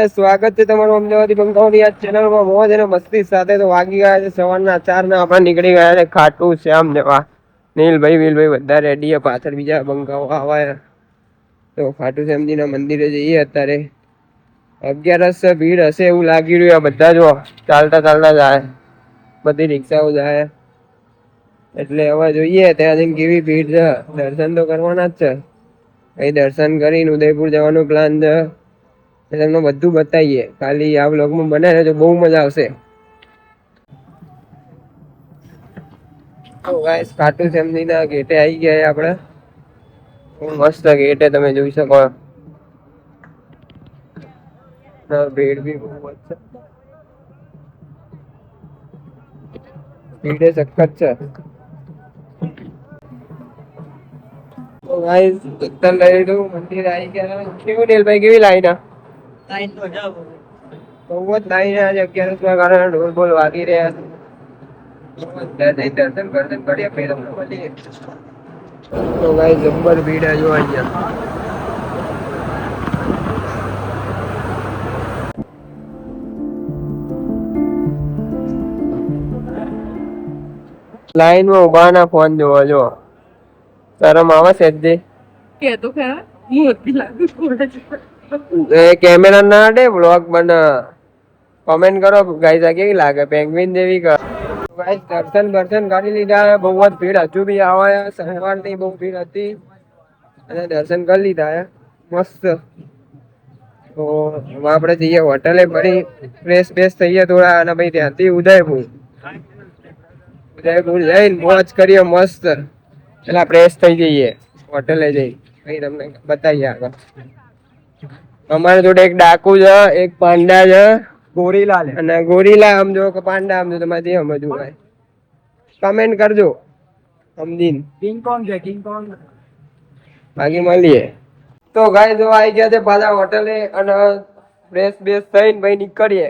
Guys સ્વાગત છે તમારું અમદાવાદી બંગાળની આ ચેનલમાં મોજ અને મસ્તી સાથે. તો વાગી ગયા છે સવારના 4 ને આપણે નીકળી ગયા છે ખાટુ શ્યામ જવા. નીલભાઈ વીલભાઈ બધા રેડી પાછળ બીજા બંગાઓ આવા. તો ખાટુ શ્યામજીના મંદિરે જઈએ. અત્યારે 11 ભીડ હશે એવું લાગી રહ્યું. બધા જો ચાલતા ચાલતા જાય, બધી રિક્ષાઓ જાય. એટલે હવે જોઈએ ત્યાં જઈને કેવી ભીડ છે. દર્શન તો કરવાના જ છે. અહીં દર્શન કરીને ઉદયપુર જવાનું પ્લાન છે. તમને બધું બતાવીએ. ખાલી આ વ્લોગમાં બને તો બહુ મજા આવશે. તો ગાઈસ ખાટુ શ્યામજીના ગેટે આવી ગયા આપણે. બહુ મસ્ત ગેટ છે, તમે જોઈ શકો. ભીડ બી બહુ છે. ભીડ સખત છે. તો ગાઈસ ઉત્તર લઈ લો મંદિર આવી ગયા. કેવું નીલભાઈ કેવી લાઈન? બહુ જ લાઈન આજે 11 ના કારણે ઢોલ બોલ વાગી રહ્યા છે. દર્શન કરીએ પછી તમને મળીએ. તો ગાઈસ જબ્બર ભીડ જો અહીંયા. લાઈન માં ઉભા ના ફોન જોવા જો. શરમ આવે છે જ કે તો ખરા મોટી લાગુ પડે. કેમેરા ના અડે વ્લોગ બને. કમેન્ટ કરો ગાઈસ આ કેવી લાગે? પેંગ્વિન જેવી કર. ગાઈસ દર્શન કરી લીધા. બહુ જ ભીડ હજુ બી આવે. સવારની બહુ ભીડ હતી અને દર્શન કરી લીધા મસ્ત. તો આપણે જઈએ હોટલે. ફરી ફ્રેશ થઈએ થોડા અને પછી ત્યાંથી ઉદયપુર જઈને મોજ કરીએ મસ્ત. પેલા ફ્રેશ થઈ જઈએ હોટલે જઈ. પછી તમને બતાવીએ આગળ. અમારે જોડે એક ડાકુ છે, એક પાંડા છે, ગોરીલા અને ગોરીલા સમજો કે પાંડા સમજો, તમારે જે સમજવું હોય કમેન્ટ કરજો. સમજીને કિંગ કોંગ છે, કિંગ કોંગ. બાકી મળીએ. તો ગાઈસ જો આવી ગયા છે પાછા હોટલે અને ફ્રેશ થઈને ભાઈ નીકળીએ.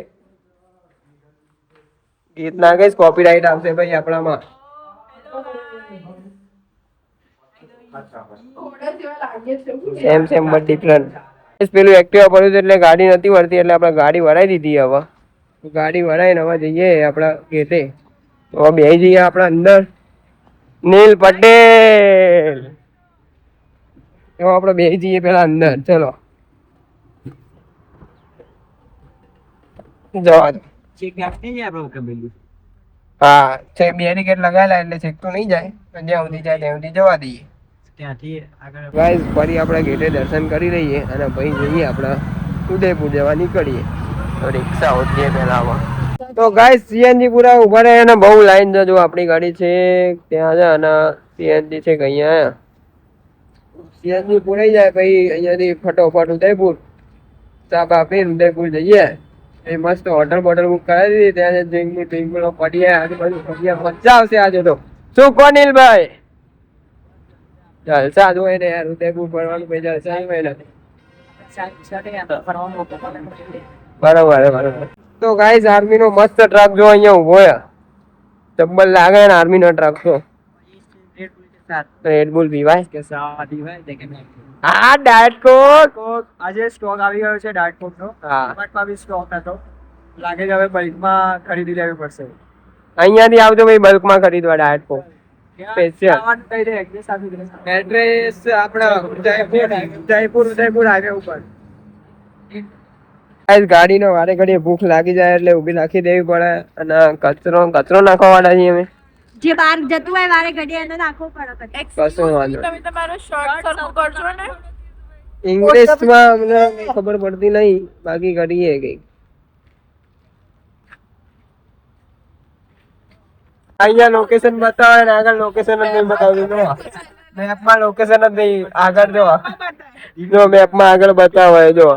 ગીત ના ગઈશ કોપીરાઈટ આવશે ભાઈ આપણામાં. Same but different. પેલું એક્ટિવા પડ્યું એટલે ગાડી નથી વળતી એટલે આપણે ગાડી વરાઈ દીધી. હવે ગાડી વરાઈને હવે જઈએ આપણા ગેટે. તો બેસી જઈએ આપણા અંદર. નીલ પટેલ એવો આપણે બેસી જઈએ પેલા અંદર. ચલો જવા દો. હા છે બેરીકેડ લગાવેલા એટલે છેક તો નહીં જાય. જ્યાં સુધી જાય ત્યાં સુધી જવા દઈએ. ત્યાંથી આગળ ગાઈસ ફરી આપણે ગેટે દર્શન કરી લઈએ અને પછી જઈએ આપણે ઉદયપુર જવા નીકળીએ. તો રિક્ષા હોતી પેલા. તો ગાઈસ સીએનજી પૂરા ઉભા રહે અને બહુ લાઈન છે. જો આપણી ગાડી છે ત્યાં છે અને સીએનજી છે કે અહીંયા. સીએનજી પૂરાઈ જાય પછી અહીંયાથી ફટોફટ ઉદયપુર ચા બા પીને ઉદયપુર જઈએ. એ મસ્ત હોટલ બોટલ બુક કરાવી દીધી. ત્યાં ડ્રિંકલો પડીએ આજુબાજુ પડીએ. મજા આવશે આજે તો. શું કહો નીલભાઈ? જલસા જોઈ ને યાર. ઉદયપુર ફરવાનું પછી જલસા હોય ને. બરોબર. તો ગાઈસ આર્મી નો મસ્ત ટ્રક જો અહીંયા ઉભો છે. ચબ્બલ લાગે ને આર્મી નો ટ્રક તો. રેડબુલ પીવાય કે સા પીવાય? હા ડાયટ કોક આજે સ્ટોક આવી ગયો છે. ડાયટ કોક નો હા બી સ્ટોક હતો. લાગે છે હવે બલ્કમાં ખરીદી લેવી પડશે. અહીંયાથી આવજો ભાઈ બલ્કમાં ખરીદવા ડાયટ કોક સ્પેશિયલ. એડ્રેસ આપણા ઉદયપુર હાઈવે ઉપર. ગાડીનો વારે ઘડીએ ભૂખ લાગી જાય એટલે ઊભી રાખી દેવી પડે. અને કચરો નાખવા વાળા છીએ અમે. જે બહાર જતું હોય વારે ઘડીએ એને નાખવું પડે. કશું વાંધો તમે તમારો શોર્ટ સરખું કરજો ને. ઇંગ્લિશમાં અમને ખબર પડતી નહીં, બાકી કરીએ કઈક. અહીંયા લોકેશન બતાવે ને આગળ લોકેશન જ નહીં બતાવ્યું. મેપમાં લોકેશન જ નહીં. આગળ જો મેપમાં આગળ બતાવે જો.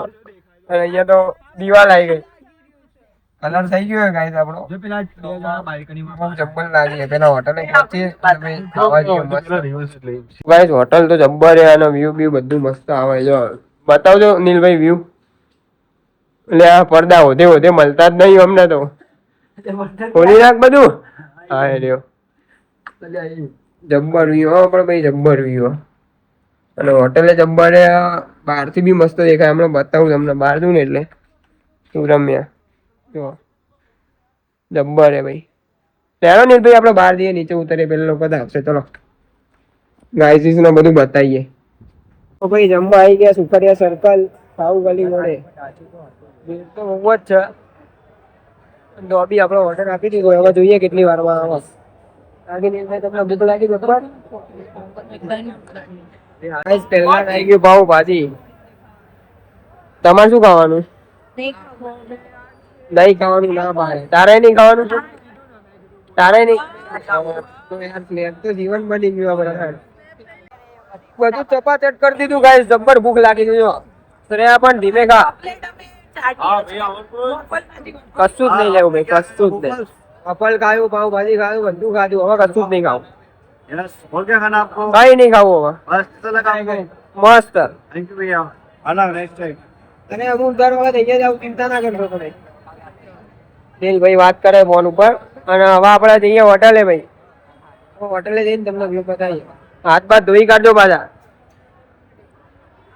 અને અહીંયા તો દિવાલ આવી ગઈ. કલર થઈ ગયો ગાઈસ આપણો. જો પેલા બાલ્કનીમાં જબ્બર લાગી. પેલા હોટલે પહોંચી ખાવા જઈએ. ગાઈસ હોટલ તો જબ્બર છે અને વ્યૂ બધું મસ્ત આવે. જો બતાવજો નીલભાઈ વ્યૂ. એટલે આ પડદા વધે મળતા જ નહીં અમને તો. ખોલી નાખ બધું. હા રહ્યો જબ્બર વ્યૂ. પણ ભાઈ જબ્બર વ્યૂ. અને હોટેલે જબ્બર બહારથી બી મસ્ત દેખાય. હમણાં બતાવું તમને બહાર જઉં ને એટલે સુરમ્યા જો જબ્બર હે ભાઈ. ચાલો નીલભાઈ આપણે બહાર જઈએ, નીચે ઉતરીએ, પેલા લોકો આવશે. ચલો ગાઈસીસ ને બધું બતાવીએ. તો ભાઈ જમવા આવી ગયા સુખડિયા સર્કલ પાઉગલી મળે. બિલ તો બહુ જ છે. તો બી આપણો ઓર્ડર આપી દીધો, હવે જોઈએ કેટલી વારમાં આવે. લાગી નીલભાઈ તમને અડધું તો લાગી બરાબર. પહેલા આવી ગયું પાઉં ભાજી. તમારે શું ખાવાનું? નહીં ખાવાનું ના પાડે. તારે નહીં ખાવાનું? તારે નહીં તો જીવન બની ગયું બરાબર. બધું ચપાચટ કરી દીધું ગાઈસ. જબ્બર ભૂખ લાગી ગઈ. શ્રેયા પણ ધીમે ખા. કશું જ નહીં લેવું ભાઈ, કશું જ નહીં. અપલ ખાયું, પાઉં ભાજી ખાયું, બધું ખાધું, હવે કશું જ નહીં ખાવું. કઈ નહીં ખાવું હવે. મસ્ત. અને અમુક દર વખત અહીંયા જાવ, ચિંતા ના કરશો તમે. દિલભાઈ વાત કરે ફોન ઉપર. અને હવે આપણે જઈએ હોટલે ભાઈ. હોટલે જઈને તમને વ્યૂ બતાવીએ. હાથ બાથ ધોઈ કાઢજો પાછા.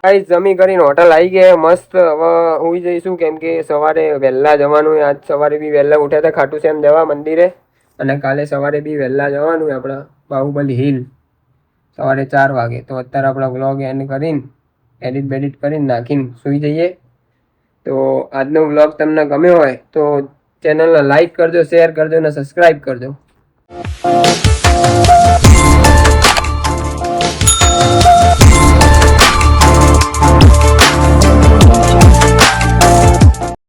ગાઈસ જમી કરીને હોટલ આવી ગયા મસ્ત. હવે હુઈ જઈશું કેમ કે સવારે વહેલા જવાનું. આજ સવારે બી વહેલા ઉઠ્યા હતા ખાટુ શ્યામ જવા મંદિરે. અને કાલે સવારે બી વહેલા જવાનું આપણા બાહુબલી હિલ સવારે 4 વાગે. તો અત્યારે આપણા વ્લોગ એન્ડ કરીને એડિટ બેડિટ કરીને નાખીને સુઈ જઈએ. તો આજનો વ્લોગ તમને ગમ્યો હોય તો ચેનલને લાઈક કરજો, શેર કરજો અને સબસ્ક્રાઈબ કરજો.